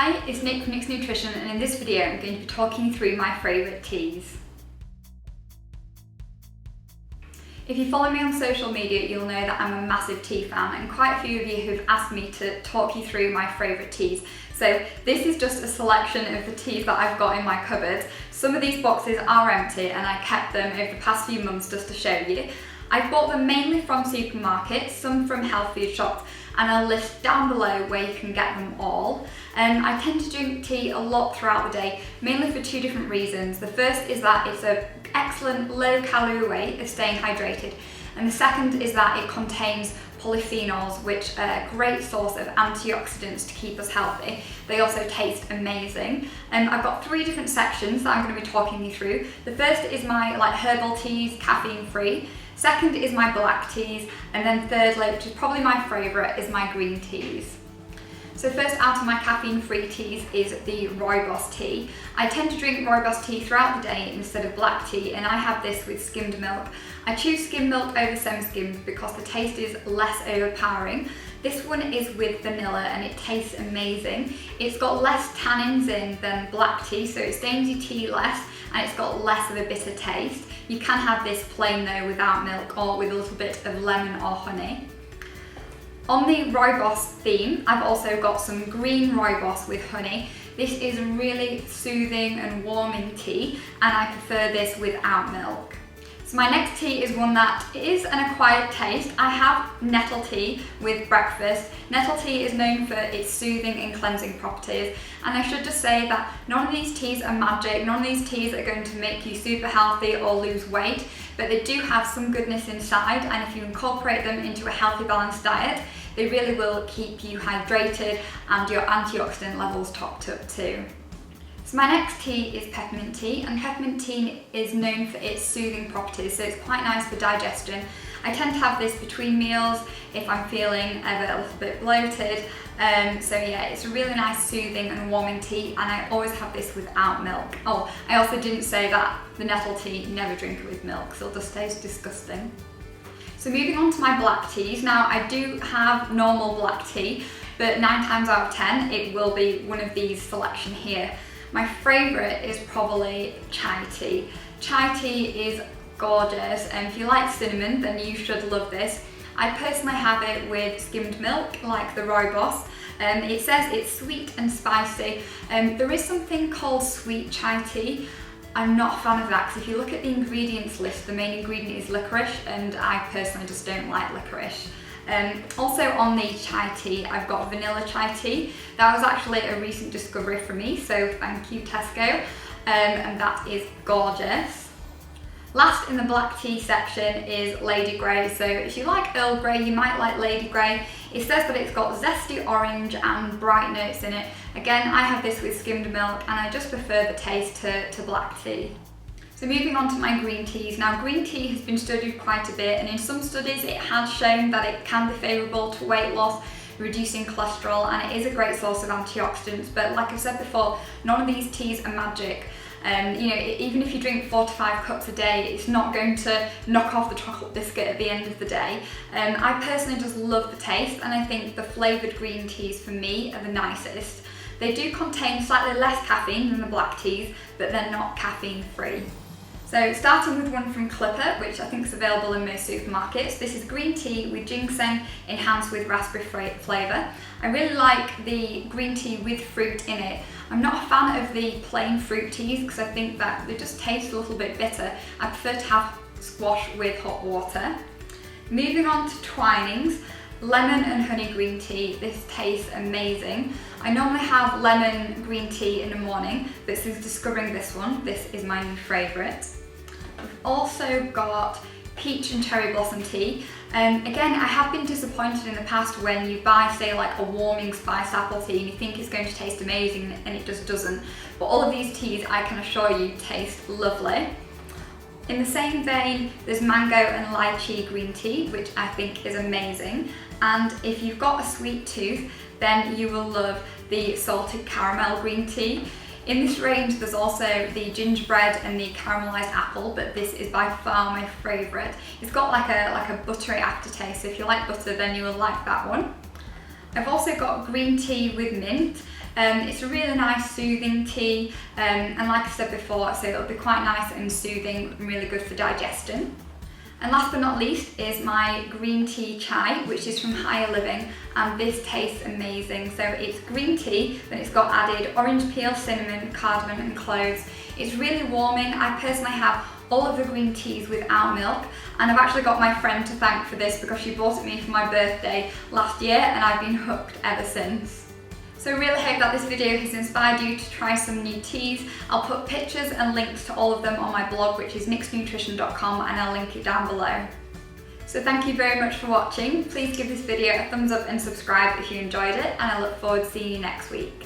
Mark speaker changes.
Speaker 1: Hi, it's Nick from Nick's Nutrition, and in this video I'm going to be talking you through my favourite teas. If you follow me on social media, you'll know that I'm a massive tea fan, and quite a few of you who've asked me to talk you through my favourite teas. So this is just a selection of the teas that I've got in my cupboard. Some of these boxes are empty and I kept them over the past few months just to show you. I've bought them mainly from supermarkets, some from health food shops, and I'll list down below where you can get them all. I tend to drink tea a lot throughout the day, mainly for two different reasons. The first is that it's an excellent low calorie way of staying hydrated, and the second is that it contains polyphenols, which are a great source of antioxidants to keep us healthy. They also taste amazing. I've got three different sections that I'm going to be talking you through. The first is my herbal teas, caffeine free. Second is my black teas, and then thirdly, which is probably my favourite, is my green teas. So first out of my caffeine-free teas is the rooibos tea. I tend to drink rooibos tea throughout the day instead of black tea, and I have this with skimmed milk. I choose skimmed milk over semi-skimmed because the taste is less overpowering. This one is with vanilla and it tastes amazing. It's got less tannins in than black tea, so it stains your tea less, and it's got less of a bitter taste. You can have this plain though without milk or with a little bit of lemon or honey. On the rooibos theme, I've also got some green rooibos with honey. This is a really soothing and warming tea, and I prefer this without milk. So my next tea is one that is an acquired taste. I have nettle tea with breakfast. Nettle tea is known for its soothing and cleansing properties, and I should just say that none of these teas are magic. None of these teas are going to make you super healthy or lose weight, but they do have some goodness inside, and if you incorporate them into a healthy, balanced diet, they really will keep you hydrated and your antioxidant levels topped up too. So my next tea is peppermint tea, and peppermint tea is known for its soothing properties, so it's quite nice for digestion. I tend to have this between meals if I'm feeling a little bit bloated. So yeah, it's a really nice soothing and warming tea, and I always have this without milk. Oh, I also didn't say that the nettle tea, never drink it with milk, so it'll just taste disgusting. So moving on to my black teas. Now I do have normal black tea, but 9 times out of 10 it will be one of these selection here. My favourite is probably chai tea. Chai tea is gorgeous, and if you like cinnamon then you should love this. I personally have it with skimmed milk like the rooibos. It says it's sweet and spicy. There is something called sweet chai tea. I'm not a fan of that because if you look at the ingredients list, the main ingredient is licorice, and I personally just don't like licorice. Also on the chai tea, I've got vanilla chai tea. That was actually a recent discovery for me, so thank you Tesco, and that is gorgeous. Last in the black tea section is Lady Grey. So if you like Earl Grey, you might like Lady Grey. It says that it's got zesty orange and bright notes in it. Again, I have this with skimmed milk, and I just prefer the taste to black tea. So moving on to my green teas. Now green tea has been studied quite a bit, and in some studies it has shown that it can be favourable to weight loss, reducing cholesterol, and it is a great source of antioxidants. But like I've said before, none of these teas are magic. Even if you drink 4 to 5 cups a day, it's not going to knock off the chocolate biscuit at the end of the day. I personally just love the taste, and I think the flavoured green teas for me are the nicest. They do contain slightly less caffeine than the black teas, but they're not caffeine free. So starting with one from Clipper, which I think is available in most supermarkets. This is green tea with ginseng enhanced with raspberry flavour. I really like the green tea with fruit in it. I'm not a fan of the plain fruit teas because I think that they just taste a little bit bitter. I prefer to have squash with hot water. Moving on to Twinings, lemon and honey green tea. This tastes amazing. I normally have lemon green tea in the morning, but since discovering this one, this is my new favourite. We've also got peach and cherry blossom tea. Again, I have been disappointed in the past when you buy, say, like a warming spiced apple tea and you think it's going to taste amazing and it just doesn't. But all of these teas, I can assure you, taste lovely. In the same vein, there's mango and lychee green tea, which I think is amazing. And if you've got a sweet tooth, then you will love the salted caramel green tea. In this range, there's also the gingerbread and the caramelized apple, but this is by far my favourite. It's got like a buttery aftertaste, so if you like butter, then you will like that one. I've also got green tea with mint. It's a really nice soothing tea, and like I said before, so it'll be quite nice and soothing and really good for digestion. And last but not least is my green tea chai, which is from Higher Living, and this tastes amazing. So it's green tea, then it's got added orange peel, cinnamon, cardamom and cloves. It's really warming. I personally have all of the green teas without milk, and I've actually got my friend to thank for this because she bought it me for my birthday last year and I've been hooked ever since. So I really hope that this video has inspired you to try some new teas. I'll put pictures and links to all of them on my blog, which is mixednutrition.com, and I'll link it down below. So thank you very much for watching. Please give this video a thumbs up and subscribe if you enjoyed it, and I look forward to seeing you next week.